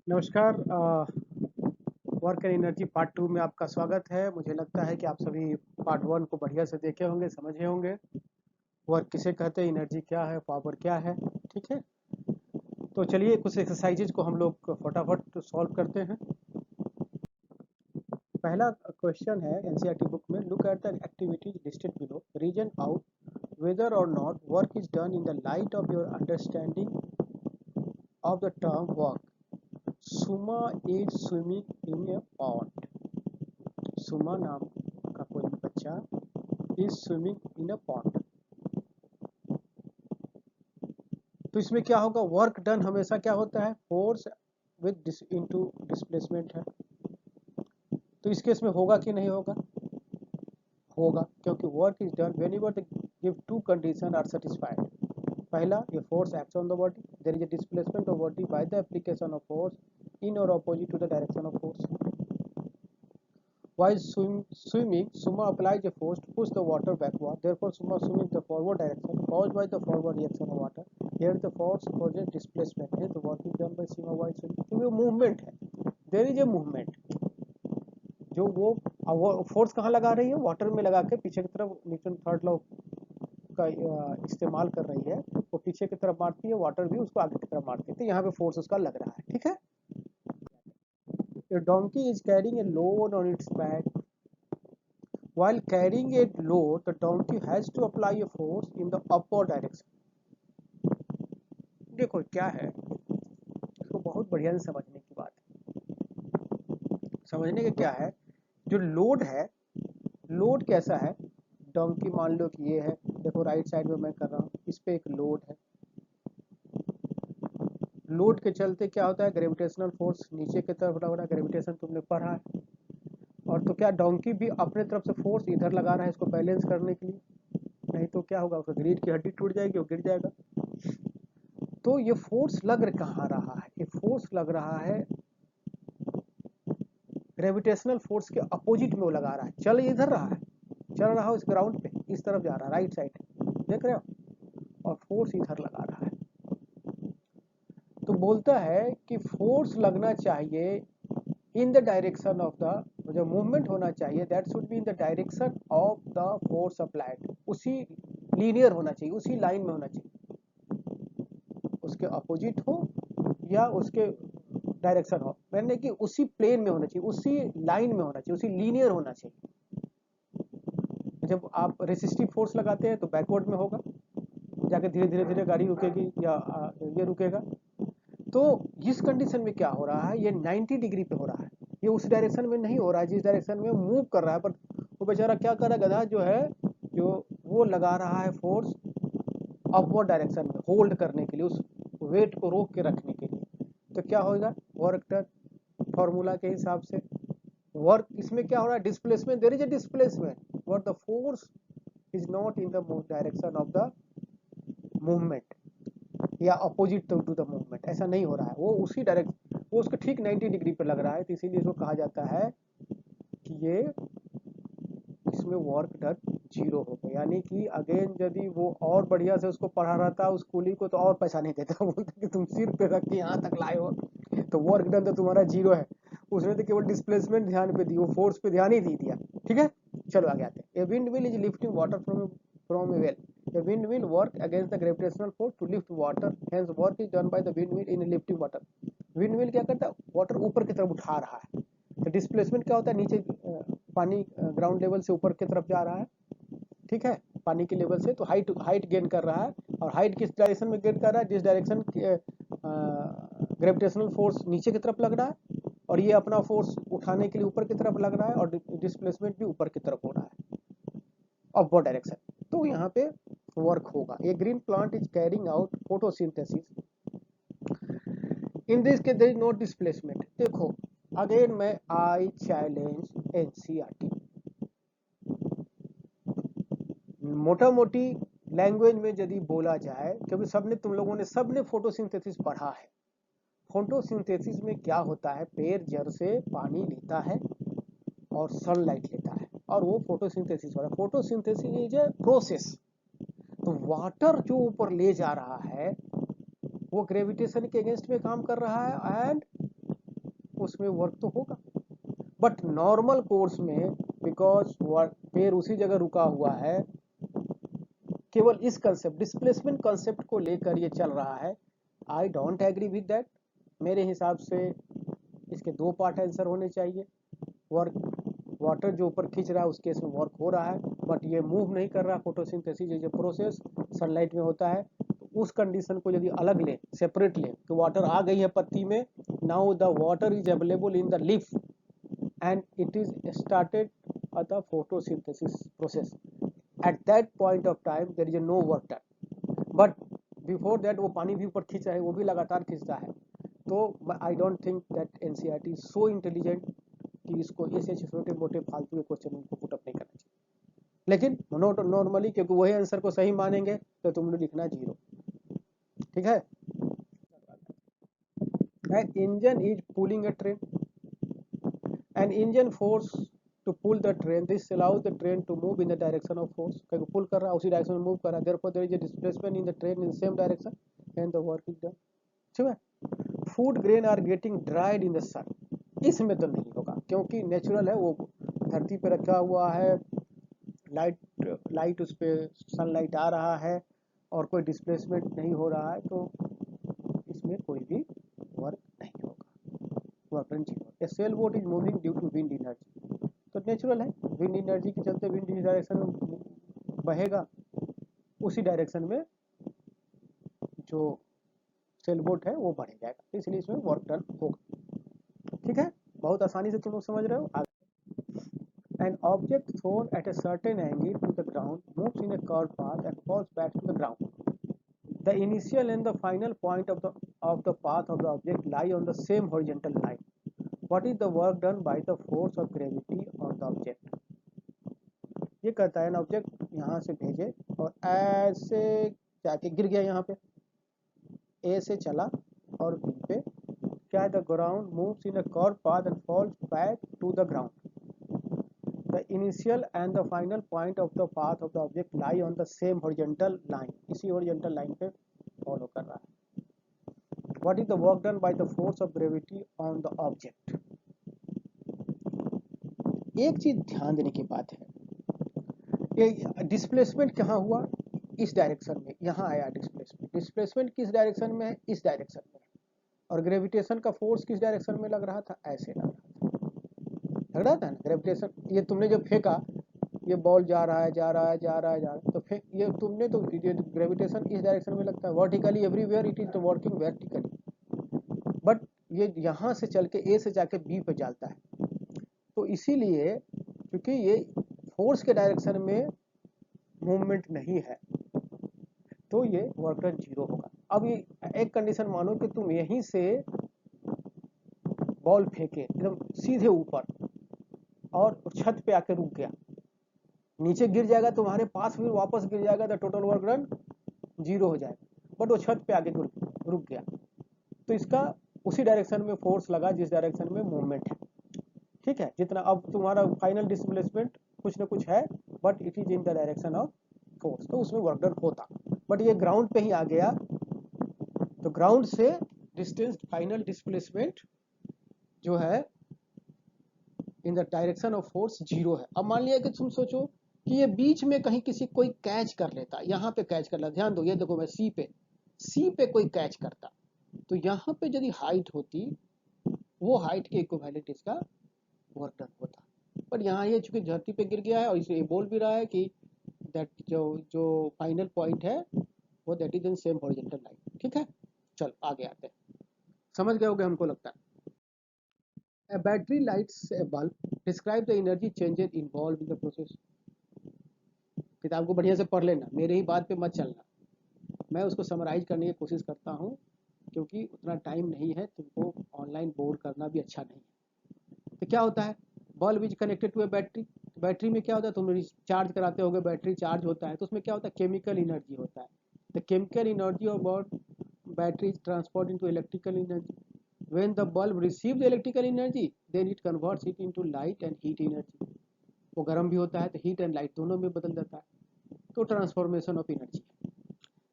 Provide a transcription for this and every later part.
नमस्कार। Work and energy part 2 में आपका स्वागत है। मुझे लगता है कि आप सभी पार्ट 1 को बढ़िया से देखे होंगे, समझे होंगे। वर्क किसे कहते हैं, एनर्जी क्या है, पावर क्या है। ठीक है, तो चलिए कुछ एक्सरसाइजेज को हम लोग फटाफट सॉल्व करते हैं। पहला क्वेश्चन है एनसीईआरटी बुक में, look at the activities listed below, reason out whether और not work is done in the light of your understanding of the term work. Suma is swimming in a pond. Suma नाम का कोई बच्चा is swimming in a pond. तो इसमें क्या होगा, work done हमेशा क्या होता है, फोर्स विद इनटू डिस्प्लेसमेंट है। तो इस केस में होगा कि नहीं होगा, होगा, क्योंकि work is done whenever the give two condition are satisfied. पहला, ये force acts on the body, there is a displacement of body by the application of force in और opposite to the direction of force. While swimming, Suma applies a force to push the water backward. Therefore, Suma swims in the forward direction caused by the forward reaction of water. Here, the force causes displacement. Hence, the work is done by Suma while swimming. तो ये movement है. There is a movement. जो वो force कहाँ लगा रही है, water में लगा के पीछे की तरफ न्यूटन थर्ड लॉ का इस्तेमाल कर रही है। वो पीछे की तरफ मारती है, वाटर भी उसको आगे की तरफ मारती है। तो यहाँ पे फोर्स उसका लग रहा है। ठीक है, A donkey is carrying a load on its back. While carrying a load, the donkey has to apply a force in the upward direction. देखो क्या है, इसको बहुत बढ़िया से समझने की बात है। समझने का क्या है, जो लोड है, लोड कैसा है, डोंकी मान लो कि ये है, देखो राइट साइड में मैं कर रहा हूँ, इस पे एक लोड है। लोड के चलते क्या होता है, ग्रेविटेशनल फोर्स नीचे की तरफ लग रहा है, ग्रेविटेशन तुमने पढ़ा है। और तो क्या, डोंकी भी अपने तरफ से फोर्स इधर लगा रहा है इसको बैलेंस करने के लिए, नहीं तो क्या होगा, उसका रीढ़ की हड्डी टूट जाएगी, वो गिर जाएगा। तो ये फोर्स लग कहाँ रहा है, ये फोर्स लग रहा है ग्रेविटेशनल फोर्स के अपोजिट में वो लगा रहा है। चल इधर रहा है, चल रहा है इस ग्राउंड पे, इस तरफ जा रहा है, राइट साइड, देख रहे हो, और फोर्स इधर लगा रहा है। तो बोलता है कि फोर्स लगना चाहिए इन द डायरेक्शन ऑफ द, जो मूवमेंट होना चाहिए that should be in the direction of the force applied. उसी लीनियर होना चाहिए, उसी लाइन में होना चाहिए, उसके अपोजिट हो या उसके डायरेक्शन हो, मैंने कि उसी प्लेन में होना चाहिए, उसी लाइन में होना चाहिए, उसी लीनियर होना चाहिए। जब आप रेसिस्टिव फोर्स लगाते हैं तो बैकवर्ड में होगा, जाके धीरे धीरे धीरे गाड़ी रुकेगी या ये रुकेगा। तो इस कंडीशन में क्या हो रहा है, ये 90 डिग्री पे हो रहा है, ये उस डायरेक्शन में नहीं हो रहा है जिस डायरेक्शन में मूव कर रहा है। पर वो बेचारा क्या कर रहा है, गधा जो है, जो वो लगा रहा है फोर्स अपवर्ड डायरेक्शन में, होल्ड करने के लिए, उस वेट को रोक के रखने के लिए। तो क्या होगा, वर्क डन फॉर्मूला के हिसाब से। वर्क इसमें क्या हो रहा है, displacement, there is a displacement but the force is not in the direction of the movement या अपोजिट टू द मूवमेंट, ऐसा नहीं हो रहा है, वो उसी डायरेक्ट, वो उसके ठीक 90 डिग्री पे लग रहा है। तो इसीलिए इसको कहा जाता है कि ये, इसमें वर्क डन जीरो हो गया। यानी कि अगेन यदि वो और बढ़िया से उसको पढ़ा रहता उस कूली को, तो और पैसा नहीं देता, बोलता कि तुम सिर पे रख के यहाँ तक लाए हो, तो वर्क डन तो तुम्हारा जीरो है। उसने तो केवल डिस्प्लेसमेंट ध्यान पे दी, वो फोर्स पे ध्यान ही नहीं दिया। ठीक है, चलो आगे आते हैं। A wind wheel is lifting water from A well. A wind will work against the gravitational force to lift water. Hence, work is done by the wind wheel in lifting water. Wind wheel क्या करता है, water ऊपर की तरफ उठा रहा है। तो डिस्प्लेसमेंट क्या होता है, नीचे पानी ग्राउंड लेवल से ऊपर की तरफ जा रहा है। ठीक है, पानी के लेवल से, तो हाइट हाइट गेन कर रहा है। और हाइट किस डायरेक्शन में गेन कर रहा है, जिस डायरेक्शन ग्रेविटेशनल फोर्स नीचे की तरफ लग रहा है, और ये अपना फोर्स उठाने के लिए ऊपर की तरफ लग रहा है, और डिस्प्लेसमेंट भी ऊपर की तरफ हो रहा है, अपवर्ड डायरेक्शन। तो यहाँ पे वर्क होगा। ये green plant is carrying out photosynthesis, in this के देयर इज नो डिस्प्लेसमेंट। देखो अगेन मैं आई चैलेंज एनसीईआरटी, मोटा मोटी लैंग्वेज में यदि बोला जाए, क्योंकि सबने, तुम लोगों ने सबने फोटोसिंथेसिस पढ़ा है। फोटोसिंथेसिस में क्या होता है, पेड़ जड़ से पानी लेता है और सनलाइट लेता है, और वो फोटोसिंथेसिस हो रहा है। Photosynthesis is a process. तो वाटर जो ऊपर ले जा रहा है वो ग्रेविटेशन के अगेंस्ट में काम कर रहा है, एंड उसमें वर्क तो होगा। बट नॉर्मल कोर्स में बिकॉज पेड़ उसी जगह रुका हुआ है, केवल इस कंसेप्ट डिस्प्लेसमेंट कंसेप्ट को लेकर ये चल रहा है। I don't agree with that. मेरे हिसाब से इसके दो पार्ट आंसर होने चाहिए। वर्क वाटर जो ऊपर खींच रहा है उस केस में वर्क हो रहा है, बट ये मूव नहीं कर रहा। फोटोसिंथेसिस जो प्रोसेस सनलाइट में होता है, तो उस कंडीशन को यदि अलग ले, सेपरेट ले, तो वाटर आ गई है पत्ती में, now the water is available in the leaf and it is started the photosynthesis process. At that point of time there is no work done, but before that वो पानी भी ऊपर खींच रहा है, वो भी लगातार खींचता है। तो I don't think that NCERT is so intelligent कि इसको ऐसे छोटे मोटे फालतू के क्वेश्चन उनको पुट अप नहीं करना चाहिए। लेकिन नॉर्मली क्योंकि वही आंसर को सही मानेंगे तो तुमने लिखना 0। ठीक है। Engine is pulling a train, an engine force to pull the train, this allows the train to move in the direction of force, क्योंकि पुल कर रहा है उसी डायरेक्शन में मूव कर रहा है, therefore there is a displacement in the train in the same direction and the work is done। ठीक है। Food grain are getting dried in the sun, इसमें तो नहीं होगा क्योंकि नेचुरल है, वो धरती पे रखा हुआ है, लाइट उस पर सनलाइट आ रहा है और कोई डिस्प्लेसमेंट नहीं हो रहा है, तो इसमें कोई भी वर्क नहीं होगा। Work done 0। A sail boat is moving due to wind energy, तो नेचुरल है, विंड एनर्जी के चलते विंड जिस डायरेक्शन में बहेगा उसी डायरेक्शन में जो सेल बोट है वो बढ़ जाएगा, तो इसलिए इसमें वर्क डन होगा। ठीक है, बहुत आसानी से तुम लोग समझ रहे हो। An object thrown at a certain angle to the ground moves in a curved path and falls back to the ground. The initial and the final point of the path of the object lie on the same horizontal line. What is the work done by the force of gravity on the object? ये कहता है ना, object यहाँ से भेजे और ऐसे जाके गिर गया, यहाँ पे ए से चला और बी पे क्या है, the ground moves in a curve path and falls back to the ground. The initial and the final point of the path of the object lie on the same horizontal line, इसी horizontal line पे follow कर रहा है। What is the work done by the force of gravity on the object? एक चीज ध्यान देने की बात है, ये डिस्प्लेसमेंट कहाँ हुआ, इस डायरेक्शन में, यहाँ आया डिस्प्लेसमेंट। डिस्प्लेसमेंट किस डायरेक्शन में है, इस डायरेक्शन में, और ग्रेविटेशन का फोर्स किस डायरेक्शन में लग रहा था, ऐसे लग रहा था ना ग्रेविटेशन। ये तुमने जो फेंका, ये बॉल जा रहा है जा रहा है जा रहा है जा रहा है, तो फिर ये तुमने तो ग्रेविटेशन इस डायरेक्शन में लगता है, vertically everywhere it is working vertically, but ये यहाँ से चल के ए से जाके बी पे जाता है, तो इसीलिए क्योंकि ये फोर्स के डायरेक्शन में मूवमेंट नहीं है तो ये वर्क डन 0 होगा। अब ये एक कंडीशन मानो कि तुम यहीं से बॉल फेंके एकदम सीधे ऊपर और छत पे आके रुक गया, नीचे गिर जाएगा तुम्हारे पास, फिर वापस गिर जाएगा, तो टोटल वर्क डन 0 हो जाएगा। बट वो छत पे आके रुक गया, तो इसका उसी डायरेक्शन में फोर्स लगा जिस डायरेक्शन में मूवमेंट है। ठीक है, जितना अब तुम्हारा फाइनल डिस्प्लेसमेंट कुछ ना कुछ है, but it is in the direction of force, तो उसमें वर्क डन होता। बट ये ग्राउंड पे ही आ गया, तो ग्राउंड से डिस्टेंस फाइनल डिस्प्लेसमेंट जो है इन द डायरेक्शन ऑफ फोर्स 0 है। अब मान लिया कि तुम सोचो कि ये बीच में कहीं किसी कोई कैच कर लेता, यहाँ पे कैच कर लेता, ध्यान दो, ये देखो मैं सी पे कोई कैच करता, तो यहाँ पे यदि हाइट होती, वो हाइट के इक्विवेलेंट इसका वर्क डन होता। पर यहाँ ये चूंकि धरती पे गिर गया है और इसे बोल भी रहा है कि दैट जो फाइनल पॉइंट है वो that is in same horizontal line. ठीक है, चल आगे आते हैं, समझ गए होगे हमको लगता है। A battery lights a bulb. Describe the energy changes involved in the process. किताब को बढ़िया से पढ़ लेना, मेरे ही बात पे मत चलना, मैं उसको समराइज करने की कोशिश करता हूँ क्योंकि उतना टाइम नहीं है, तुमको ऑनलाइन बोर करना भी अच्छा नहीं है। तो क्या होता है, bulb is connected to a battery, battery में क्या होता है, तुम चार्ज कराते होगे, बैटरी चार्ज होता है, तो उसमें क्या होता है, केमिकल एनर्जी होता है। The chemical energy of battery is transferred into electrical energy. When the bulb receives electrical energy, then it converts it into light and heat energy. वो गर्म भी होता है तो हीट एंड लाइट दोनों में बदल जाता है, तो transformation of energy.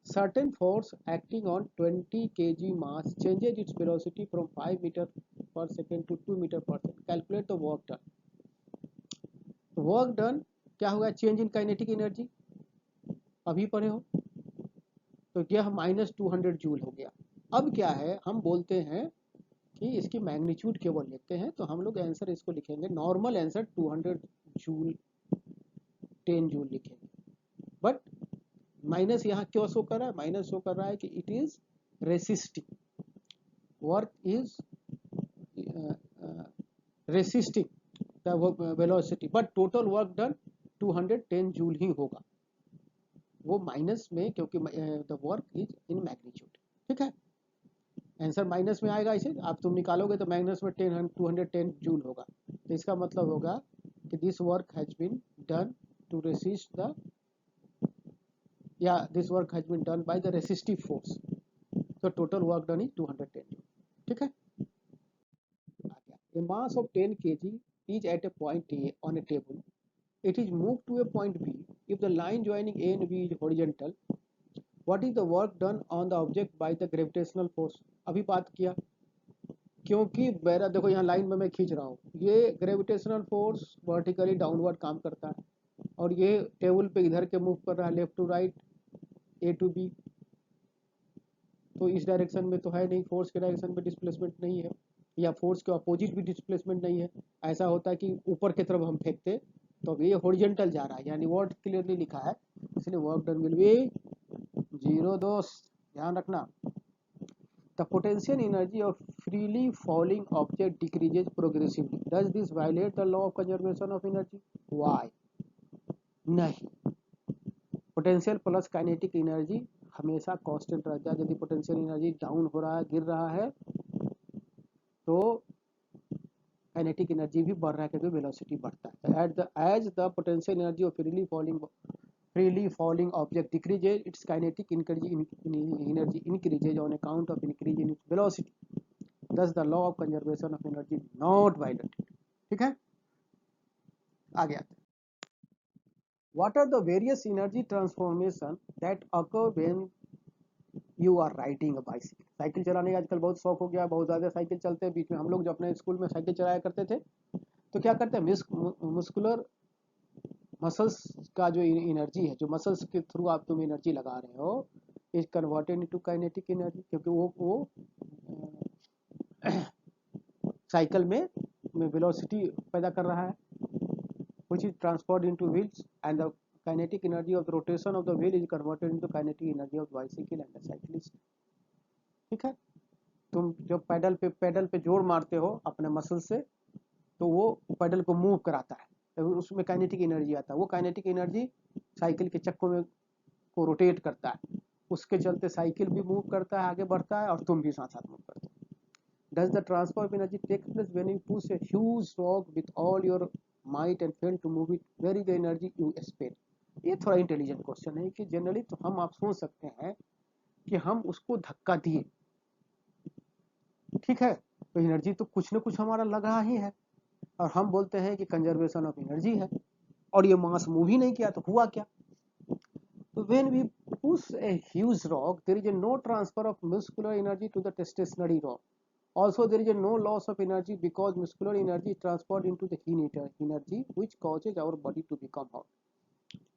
certain force acting on 20 kg mass changes its velocity from 5 meter per second to 2 meter per second. Calculate the work done. Work done क्या होगा, चेंज इन काइनेटिक एनर्जी अभी पढ़े हो, तो यह -200 जूल हो गया। अब क्या है, हम बोलते हैं कि इसकी मैग्नीट्यूड केवल लेते हैं, तो हम लोग आंसर इसको लिखेंगे, नॉर्मल आंसर 200 जूल 10 जूल लिखेंगे, बट माइनस यहाँ क्यों शो कर रहा है, माइनस शो कर रहा है कि it is resisting, work is resisting the velocity, but total work done 210 joule ही होगा, वो माइनस में, क्योंकि the work is in magnitude. ठीक है, आंसर माइनस में आएगा, इसे आप तुम निकालोगे तो माइनस में 210 जूल होगा, तो इसका मतलब होगा कि this work has been done to resist the, या this work has been done by the resistive force, तो total work done is 210 joule. ठीक है, a mass of 10 kg is at a point A on a table. It is moved to a point B. If the line joining A and B is horizontal, what is the work done on the object by the gravitational force? अभी बात किया, क्योंकि मेरा देखो यहाँ line में मैं खींच रहा हूँ, ये ग्रेविटेशनल फोर्स वर्टिकली डाउनवर्ड काम करता है, और ये टेबल पे इधर के मूव कर रहा है, left to right, A to B, तो इस डायरेक्शन में तो है नहीं, फोर्स के डायरेक्शन में डिस्प्लेसमेंट नहीं है, या फोर्स के अपोजिट भी डिस्प्लेसमेंट नहीं है। ऐसा होता है कि ऊपर की तरफ हम फेंकते तो अब ये हॉरिजॉन्टल जा रहा है, यानी वर्ड क्लियरली लिखा है, इसलिए वर्क डन विल बी 0 दोस्त, ध्यान रखना। The potential energy of freely falling object decreases progressively, does this violate the law of conservation of energy? Why नहीं, पोटेंशियल प्लस काइनेटिक एनर्जी हमेशा कांस्टेंट रहता है। यदि पोटेंशियल एनर्जी डाउन हो रहा है, गिर रहा है, तो काइनेटिक एनर्जी भी बढ़ रहा है, क्योंकि वेलोसिटी बढ़ता है। As the potential energy of freely falling object decreases, its kinetic energy increases on account of increase in its velocity. Thus the law of conservation of energy not violated. ठीक है, आगे आते हैं। What are the various energy transformation that occur when you are riding a bicycle? Cycle चलाने का आजकल बहुत शौक हो गया, बहुत ज़्यादा साइकिल चलते हैं। बीच में हम लोग जो अपने स्कूल में साइकिल चलाया करते थे, तो क्या करते हैं, मस्कुलर मसल्स का जो एनर्जी है, जो मसल्स के थ्रू आप तुम एनर्जी लगा रहे हो, is converted into kinetic energy, क्योंकि वो साइकिल में वेलोसिटी पैदा कर रहा है, which is transferred into wheels, and the kinetic energy of the rotation of the wheel is converted into kinetic energy of the bicycle and the cyclist. ठीक है, तुम जब पैडल पे जोर मारते हो अपने मसल से, तो वो पैडल को मूव कराता है, तो उसमें काइनेटिक एनर्जी आता है, वो काइनेटिक एनर्जी साइकिल के चक्कों में को रोटेट करता है, उसके चलते साइकिल भी मूव करता है, आगे बढ़ता है, और तुम भी साथ साथ मूव करते हो। Does the transfer of energy take place when you push a huge rock with all your might and fail to move it? Where is the energy you spend? ये थोड़ा इंटेलिजेंट क्वेश्चन है, कि generally तो हम आप सोच सकते हैं कि हम उसको धक्का दिए, ठीक है, तो एनर्जी तो कुछ ना कुछ हमारा लगा ही है, और हम बोलते हैं कि कंजर्वेशन ऑफ एनर्जी है, और ये मास मूव ही नहीं किया, तो हुआ क्या? तो when we push a huge rock, there is a no transfer of muscular energy to the stationary rock. Also, there is a no loss of energy because muscular energy is transferred into the heat energy, which causes our body to become hot.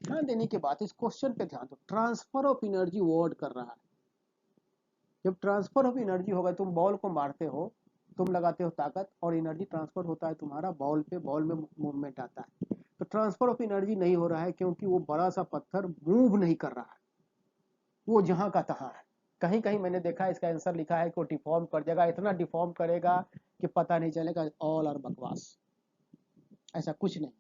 ध्यान देने के बाद इस question पे ध्यान दो, transfer of energy word कर रहा है। जब ट्रांसफर ऑफ एनर्जी होगा, तुम बॉल को मारते हो, तुम लगाते हो ताकत, और एनर्जी ट्रांसफर होता है तुम्हारा बॉल पे, बॉल में मूवमेंट आता है, तो ट्रांसफर ऑफ एनर्जी नहीं हो रहा है, क्योंकि वो बड़ा सा पत्थर मूव नहीं कर रहा है, वो जहां का तहां है। कहीं कहीं मैंने देखा इसका आंसर लिखा है कि वो डिफॉर्म कर देगा, इतना डिफॉर्म करेगा कि पता नहीं चलेगा, ऑल और बकवास, ऐसा कुछ नहीं।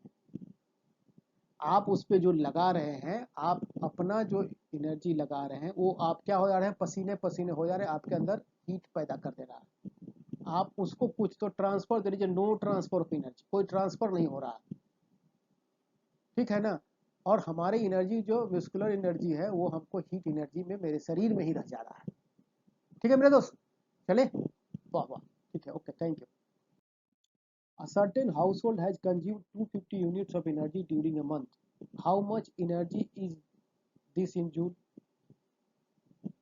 आप उस पर जो लगा रहे हैं, आप अपना जो एनर्जी लगा रहे हैं, वो आप क्या हो जा रहे हैं, पसीने पसीने हो जा रहे हैं, आपके अंदर हीट पैदा कर दे रहा है। आप उसको कुछ तो ट्रांसफर दे दीजिए, नो ट्रांसफर ऑफ एनर्जी, कोई ट्रांसफर नहीं हो रहा है, ठीक है ना। और हमारी एनर्जी जो मस्कुलर एनर्जी है, वो हमको हीट एनर्जी में मेरे शरीर में ही रह जा रहा है। ठीक है मेरे दोस्त, चले, वाह वाह, ठीक है, okay, thank you. A certain household has consumed 250 units of energy during a month. How much energy is this in joule?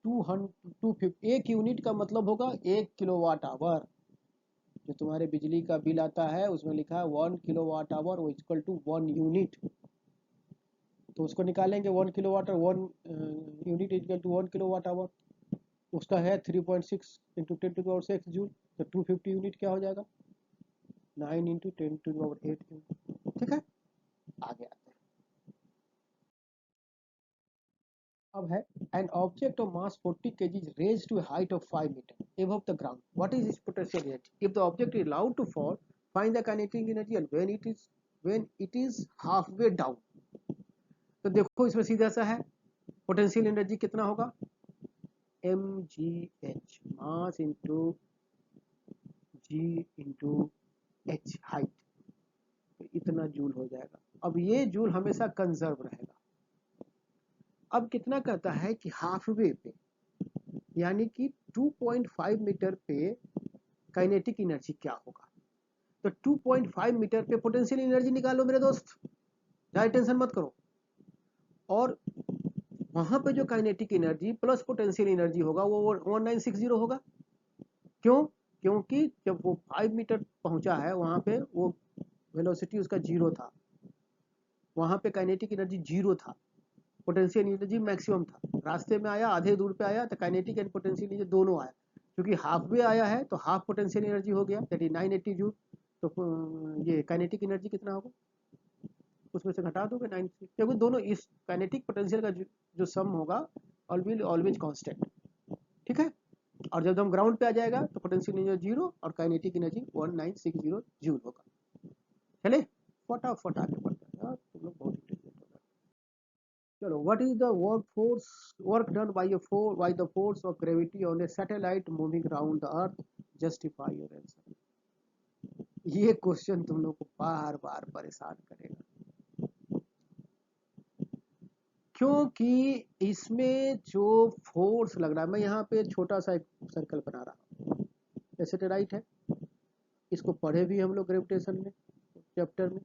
250, एक यूनिट का मतलब होगा 1 किलोवाट आवर। जो तुम्हारे बिजली का बिल आता है उसमें लिखा है 1 किलोवाट आवर वो इक्वल टू 1 यूनिट। तो उसको निकालेंगे 1 किलोवाट और 1 unit equal to 1 kilowatt hour. उसका है 3.6 इंटू 10⁶ जूल। तो 250 यूनिट क्या हो जाएगा, 9 इंटू 10⁸ यूनिट। ठीक है, आगे आते हैं। अब है an object of mass 40 kg is raised to a height of 5 meter above the ground. What is its potential energy? If the object is allowed to fall, find the kinetic energy and when it is halfway down. तो देखो इसमें सीधा सा है, potential energy कितना होगा, mgh mass into g into h height, तो इतना जूल हो जाएगा। अब ये जूल हमेशा कंजर्व रहेगा। अब कितना कहता है कि हाफ वे पे यानी कि 2.5 मीटर पे काइनेटिक एनर्जी क्या होगा। तो 2.5 मीटर पे पोटेंशियल एनर्जी निकालो मेरे दोस्त, ज़्यादा टेंशन मत करो। और वहां पे जो kinetic energy plus potential energy होगा वो 1960 होगा। क्यों? क्योंकि जब वो 5 मीटर पहुंचा है वहां पे वो वेलोसिटी उसका 0 था, वहां पे काइनेटिक एनर्जी 0 था, पोटेंशियल एनर्जी मैक्सिमम था। रास्ते में आया, आधे दूर पे आया तो काइनेटिक एंड पोटेंशियल एनर्जी दोनों आया। क्योंकि हाफ वे आया है तो हाफ पोटेंशियल एनर्जी हो गया, दैट इज 980 जूल। तो ये काइनेटिक एनर्जी कितना होगा, उसमें से घटा दोगे 9, क्योंकि दोनों इस काइनेटिक पोटेंशियल का जो सम होगा ऑलवेज कांस्टेंट। ठीक है, और जब हम ग्राउंड पे आ जाएगा तो पोटेंशियल एनर्जी 0 और काइनेटिक एनर्जी 1960 जूल होगा। चले फटाफट आगे बढ़ते हैं यार, तुम लोग बहुत इंटेलिजेंट हो। चलो, what is the work done by the force of gravity on A satellite moving around the earth, justify your answer. ये क्वेश्चन तुम लोग को बार बार परेशान करेगा, क्योंकि इसमें जो फोर्स लग रहा है, मैं यहाँ पे छोटा सा एक सर्कल बना रहा हूँ। सैटेलाइट है, इसको पढ़े भी हम लोग ग्रेविटेशन में चैप्टर में।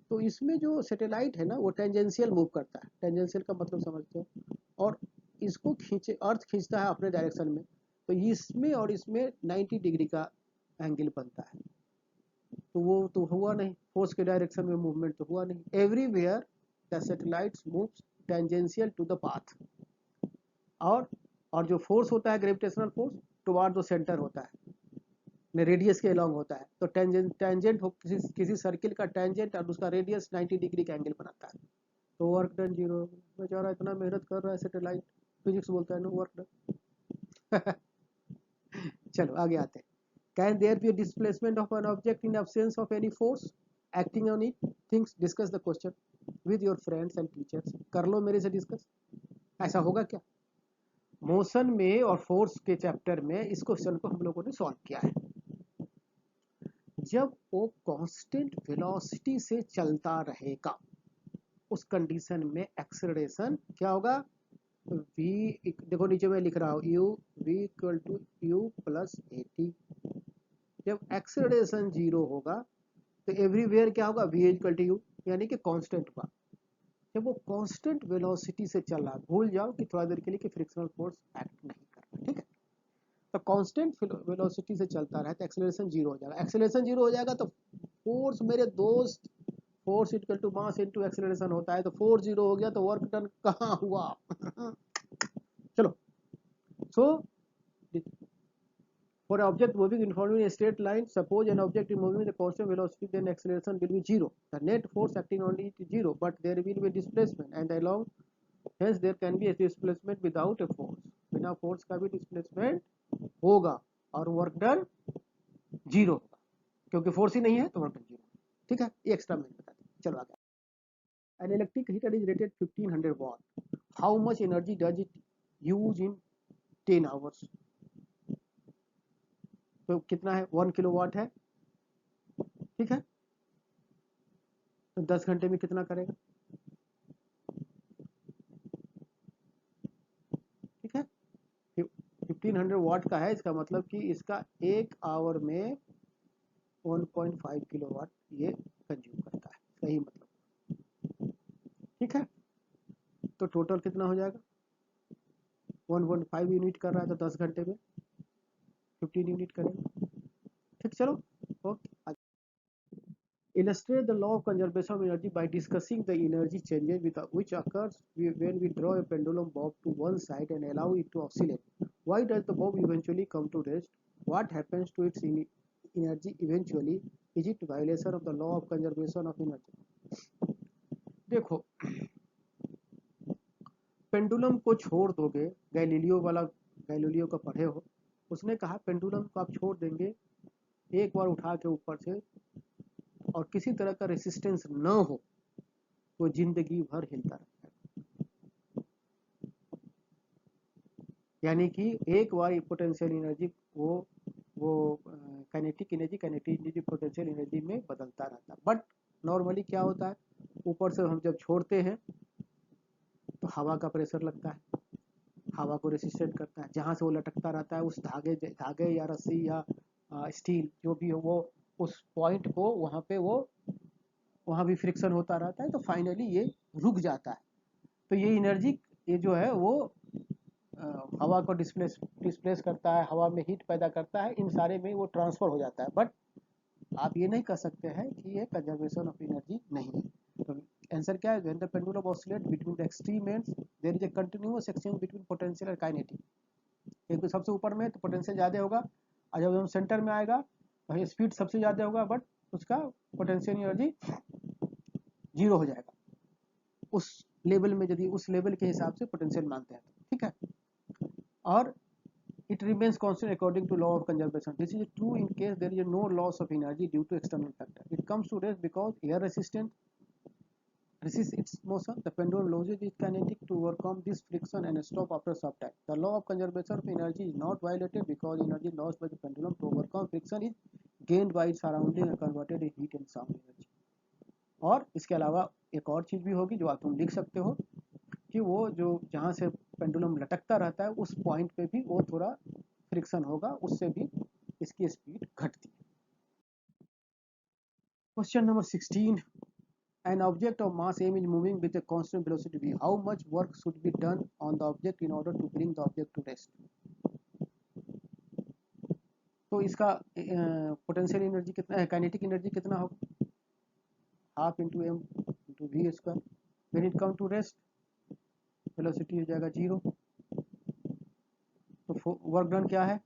तो इसमें जो सैटेलाइट है ना वो टेंजेंशियल मूव करता है। टेंजेंशियल का मतलब समझते हो, और इसको खींचे, अर्थ खींचता है अपने डायरेक्शन में। तो इसमें और इसमें 90 डिग्री का एंगल बनता है। तो वो तो हुआ नहीं, फोर्स के डायरेक्शन में मूवमेंट तो हुआ नहीं। Everywhere the satellites moves tangential to the path. और जो फोर्स होता है gravitational force toward the centre होता है, रेडियस के अलॉन्ग होता है। तो टेंजेंट हो किसी सर्किल का टेंजेंट और उसका रेडियस 90 डिग्री का एंगल बनाता है। तो वर्क डन 0। बेचारा इतना मेहनत कर रहा है सैटेलाइट, फिजिक्स बोलता है ना वर्क डन। चलो आगे आते हैं। Can there be displacement of an object in absence of any force acting on it? Thinks discuss the question with your friends and teachers. कर लो मेरे से डिस्कस, ऐसा होगा क्या? मोशन में और फोर्स के चैप्टर में इस क्वेश्चन को हम लोगों ने सॉल्व किया है। जब वो कांस्टेंट वेलोसिटी से चलता रहेगा उस कंडीशन में एक्सेलरेशन क्या होगा, v, देखो नीचे मैं लिख रहा हूँ u v equal to u plus at। जब एक्सेलरेशन 0 होगा तो एवरीवेयर क्या होगा, v इक्वल टू u, यानी कि कांस्टेंट होगा। जब वो कांस्टेंट वेलोसिटी से चल रहा, भूल जाओ कि थोड़ा देर के लिए कि फ्रिक्शनल फोर्स एक्ट नहीं कर रहा। ठीक है, तो कांस्टेंट वेलोसिटी से चलता रहा तो एक्सेलरेशन 0 हो जाएगा। एक्सेलरेशन 0 हो जाएगा तो फोर्स मेरे दोस्त, force equal to mass into acceleration होता है। तो फोर्स 0 हो गया तो वर्क डन कहाँ हुआ? चलो, सो for an object moving uniformly in a straight line, suppose an object is moving with a constant velocity, then acceleration will be 0. The net force acting on it is 0, but there will be a displacement, and along hence there can be a displacement without a force. बिना force का भी displacement होगा और work done 0 होगा, क्योंकि force ही नहीं है तो वर्क डन 0। ठीक है, ये एक्स्ट्रा मैंने बता दिया। चलो आगे। An electric heater is rated 1500 watt. How much energy does it use in 10 hours? तो कितना है, 1 किलोवाट है। ठीक है, तो 10 घंटे में कितना करेगा? ठीक है, 1500 वाट का है, इसका मतलब कि इसका 1 आवर में 1.5 किलोवाट ये कंज्यूम करता है, सही मतलब। ठीक है, तो टोटल कितना हो जाएगा, 1.5 यूनिट कर रहा है तो 10 घंटे में 15 यूनिट करेगा। ठीक, चलो okay. Illustrate the law of conservation of energy by discussing the energy changes which occurs when we draw a pendulum bob to one side and allow it to oscillate. Why does the bob eventually come to rest? What happens to its energy eventually? Is it violation of the law of conservation of energy? देखो, pendulum को छोड़ दोगे, Galileo का पढ़े हो, उसने कहा pendulum को आप छोड़ देंगे, एक बार उठा के ऊपर से, और किसी तरह का रेसिस्टेंस न हो, वो जिंदगी भर हिलता रहता है। यानी कि एक बार पोटेंशियल एनर्जी वो काइनेटिक एनर्जी पोटेंशियल एनर्जी में बदलता रहता है। बट नॉर्मली क्या होता है, ऊपर से हम जब छोड़ते हैं तो हवा का प्रेशर लगता है, हवा को रेसिस्टेंट करता है, जहाँ से वो लटकता रहता है उस धागे या रस्सी या स्टील जो भी हो, वो उस पॉइंट को वहाँ भी फ्रिक्शन होता रहता है, तो फाइनली ये रुक जाता है। तो ये एनर्जी ये जो है वो हवा को डिस्प्लेस करता है, हवा में हीट पैदा करता है, इन सारे में वो ट्रांसफर हो जाता है। बट आप ये नहीं कह सकते हैं कि ये कंजर्वेशन ऑफ एनर्जी नहीं है। तो आंसर क्या है? When the pendulum oscillate between the extreme ends there is a continuous exchange between potential और काइनेटिक। क्योंकि सबसे ऊपर में तो पोटेंशियल ज़्यादा होगा, और जब हम सेंटर में आएगा तो स्पीड सबसे ज़्यादा होगा, बट उसका पोटेंशियल एनर्जी जीरो हो जाएगा उस लेवल में, यदि उस लेवल के हिसाब से पोटेंशियल मानते हैं तो। ठीक है, और it remains constant according to law of conservation. This is true in case there is no loss of energy due to external factor. It comes to rest because air resists its motion. The pendulum loses its kinetic to overcome this friction and stop after some time. The law of conservation of energy is not violated because energy lost by the pendulum to overcome friction is gained by its surrounding and converted in heat and sound energy. और इसके अलावा एक और चीज़ भी होगी जो आप तुम लिख सकते हो कि वो जो जहाँ से पेंडुलम लटकता रहता है उस पॉइंट पे भी वो थोड़ा फ्रिक्शन होगा, उससे भी इसकी स्पीड घटती है। Question number 16, an object of mass m is moving with a constant velocity v. How much work should be done on the object in order to bring the object to rest? तो इसका potential energy कितना, kinetic energy कितना होगा? Half into M into V square. When it come to rest velocity हो जाएगा 0। तो work done क्या है?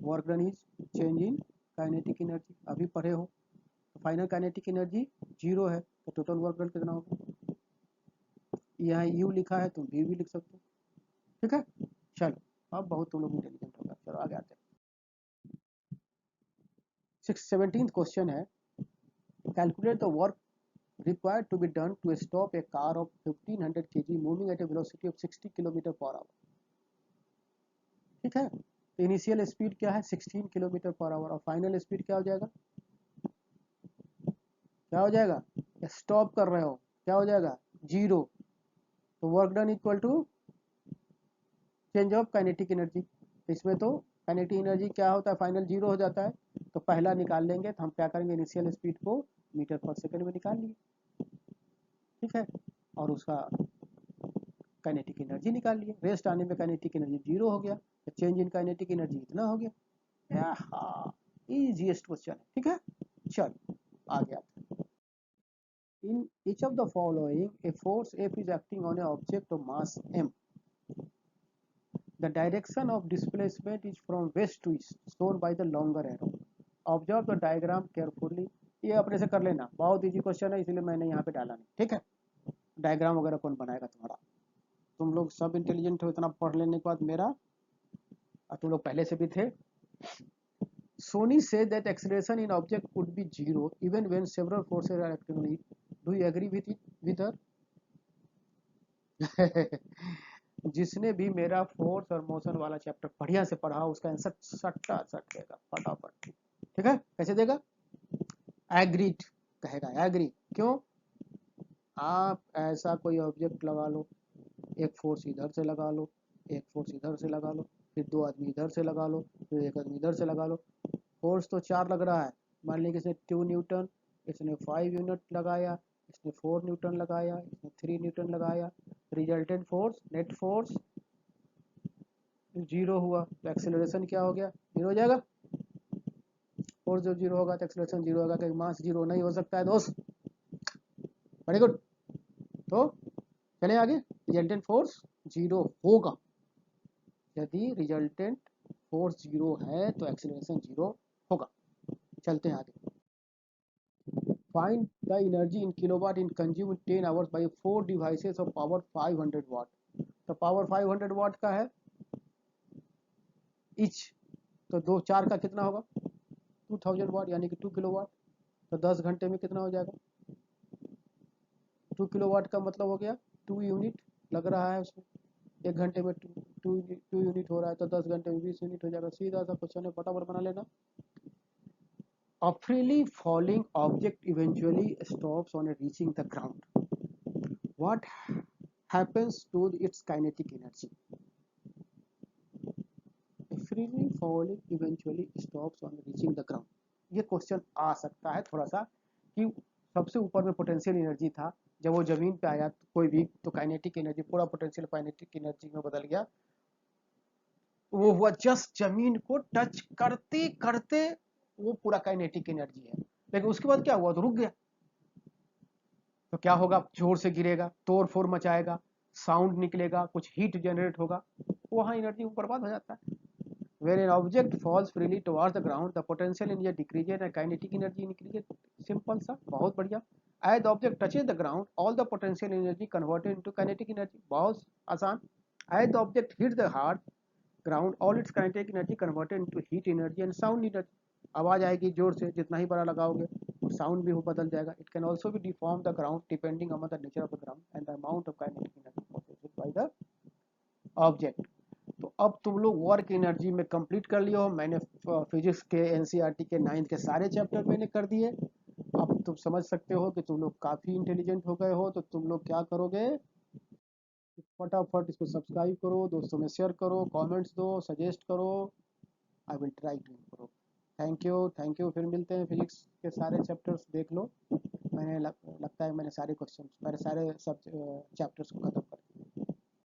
Work done is change in kinetic energy, अभी पढ़े हो। तो फाइनल काइनेटिक एनर्जी 0 है, तो टोटल वर्क डन कितना होगा? यहाँ यू लिखा है, तुम भी लिख सकते हो। ठीक है, चलो अब बहुत तुम लोग इंटेलिजेंट होगा। चलो आगे आते हैं। 17th क्वेश्चन है, calculate the work required to be done to stop a car of 1500 kg moving at a velocity of 60 km per hour. ठीक है, तो इनिशियल स्पीड क्या है? 16 किलोमीटर पर आवर, और फाइनल स्पीड क्या हो जाएगा? क्या हो जाएगा? स्टॉप कर रहे हो, क्या हो जाएगा? 0। तो work done equal to change of kinetic energy. इसमें तो काइनेटिक एनर्जी क्या होता है? फाइनल 0 हो जाता है, तो पहला निकाल लेंगे, तो हम क्या करेंगे? इनिशियल स्पीड को मीटर पर सेकंड में निकाल लिए। ठीक है, और उसका काइनेटिक एनर्जी निकाल लिए। रेस्ट आने में काइनेटिक एनर्जी 0 हो गया, तो चेंज इन काइनेटिक एनर्जी इतना हो गया। इजीएस्ट क्वेश्चन है। ठीक है, चलो आगे आते हैं। इन each of the following, a force F is acting on an object of mass m. The direction of displacement is from west to east, shown by the longer arrow. Observe the diagram carefully. ये अपने से कर लेना, बहुत easy question है, इसलिए मैंने यहाँ पे डाला नहीं। ठीक है, डायग्राम वगैरह कौन बनाएगा तुम्हारा? तुम लोग सब इंटेलिजेंट हो, इतना पढ़ लेने के बाद मेरा, और तुम लोग पहले से भी थे। Sony said that acceleration in object could be 0 even when several forces are acting on it. Do you agree with her? जिसने भी मेरा फोर्स और मोशन वाला चैप्टर बढ़िया से पढ़ा उसका आंसर सट्टा सट देगा फटाफट। ठीक है, कैसे देगा? एग्रीड कहेगा, एग्री। क्यों? आप ऐसा कोई ऑब्जेक्ट लगा लो, एक फोर्स इधर से लगा लो, एक फोर्स इधर से लगा लो, फिर 2 आदमी इधर से लगा लो, फिर 1 आदमी इधर से लगा लो। फोर्स तो 4 लग रहा है, मान लीजिए इसने 2 न्यूटन, इसने 5 यूनिट लगाया, इसने 4 न्यूटन लगाया, इसने 3 न्यूटन लगाया। Resultant force, net force zero हुआ तो एक्सेलरेशन क्या हो गया, जीरो हो जाएगा। फोर्स जब जीरो होगा तो एक्सेलरेशन जीरो होगा, कि मास जीरो नहीं हो सकता है दोस्त। Very good. तो चले आगे, रिजल्टेंट फोर्स जीरो होगा। यदि रिजल्टेंट फोर्स जीरो है तो एक्सेलरेशन जीरो होगा। चलते हैं आगे। Find the energy in kilowatt in consume 10 hours bye 4 devices of power 500 वाट। तो पावर 500 वाट का है इच, तो दो चार का कितना होगा 2000 वाट, यानी कि 2 किलोवाट। तो 10 घंटे में कितना हो जाएगा, 2 किलोवाट का मतलब हो गया 2 यूनिट लग रहा है उसमें। एक घंटे में टू यूनिट हो रहा है, तो 10 घंटे में 20 यूनिट हो जाएगा। सीधा सा क्वेश्चन है, फटाफट बना लेना। A freely falling object eventually stops on reaching the ground. What happens to its kinetic energy? A freely falling eventually stops on reaching the ground. ये क्वेश्चन आ सकता है थोड़ा सा, कि सबसे ऊपर में पोटेंशियल एनर्जी था, जब वो जमीन पे आया तो कोई भी, तो काइनेटिक एनर्जी पूरा पोटेंशियल काइनेटिक एनर्जी में बदल गया। वो हुआ जस्ट जमीन को टच करते करते, वो पूरा काइनेटिक एनर्जी है। लेकिन उसके बाद क्या हुआ, तो रुक गया। तो क्या होगा, जोर से गिरेगा, तोड़ फोड़ मचाएगा, साउंड निकलेगा, कुछ हीट जनरेट होगा, वहां एनर्जी बर्बाद हो जाता है। When an object falls freely towards the ground, the potential energy decreases and kinetic energy increases. Simple सा, बहुत बढ़िया। As the object touches the ground, all the potential energy converted into kinetic energy. बहुत आसान। As the object hits the hard ground, all its kinetic energy converted into heat energy and sound energy. आवाज आएगी जोर से, जितना ही बड़ा लगाओगे, और साउंड भी वो बदल जाएगा। It can also be deform the ground depending on the nature of the ground and the amount of kinetic energy possessed by the object. तो अब तुम लोग वर्क एनर्जी में कंप्लीट कर लियो हो। मैंने फिजिक्स के एनसीईआरटी के 9th के सारे चैप्टर मैंने कर दिए। अब तुम समझ सकते हो कि तुम लोग काफ़ी इंटेलिजेंट हो गए हो। तो तुम लोग क्या करोगे, फटाफट इसको सब्सक्राइब करो, दोस्तों में शेयर करो, कमेंट्स दो, सजेस्ट करो। I will try to improve. Thank you, thank you. फिर मिलते हैं। फिजिक्स के सारे चैप्टर्स देख लो। लगता है मैंने सारे क्वेश्चन, मेरे सारे सब चैप्टर्स को खत्म कर